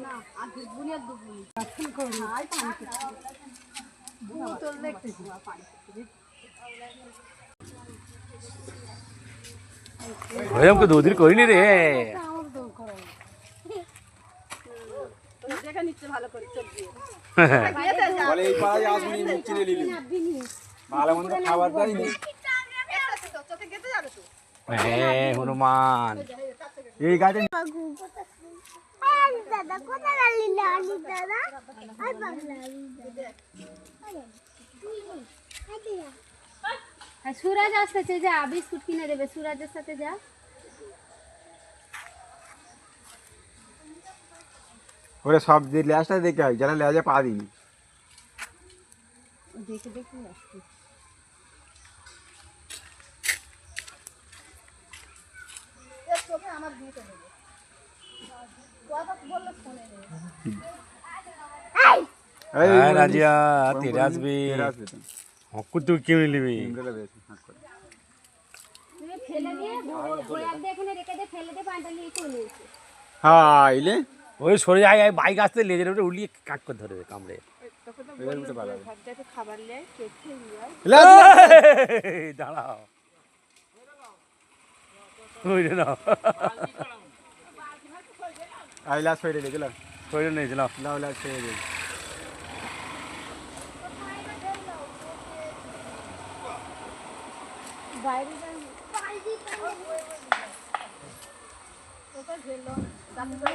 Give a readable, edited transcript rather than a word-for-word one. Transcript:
না আগে বুনিয়াদ দুবুনি এখন কোন আই পানি বোতল দেখতেছি পানি ভাই আমাকে দুদিন করিনি রে আমার দম করে তো দেখা নিচ্ছে ভালো করে চল দিয়ে বলে এই পাড়ায় আসবি মুখ চিনে নিবি ভালো মন্দ খাবার দেয়নি চোখে গেতে যাবে তো হ্যাঁ হনুমান এই গাছে দাদা কোথায় গেলি না আলি দাদা আর পাগলা আর সুরাজ আসছে যা বিস্কুট কিনে দেবে সুরাজের সাথে যা ওরে সব যে ল্যাজটা দেখে হয় যারা ল্যাজে পা দিনি দেখে দেখে আসছে আমার দিতে দেবে কথা বললে শুনে নেবে হ্যাঁ রাজিয়া তেরে আসবি হকু তুই কেউ নিবি তুমি ফেলে দিয়ে ভরে একদে এখানে রেখে দে ফেলে দে পানিটা নিয়ে চলে এসে হ্যাঁ ইলে ওই সরে যায় বাইক আসতে লেজের উপরে উলিয়ে কাট করে ধরবে কামড়ে খাবার লেয় কেক খেয়ে দাঁড়াও ওই রে না আই লাস ফেরে দেখলা ওই রে নিয়েছিল লাও লাস ফেরে দে বাইরে যাই পানি তো ঢেলো দাম করে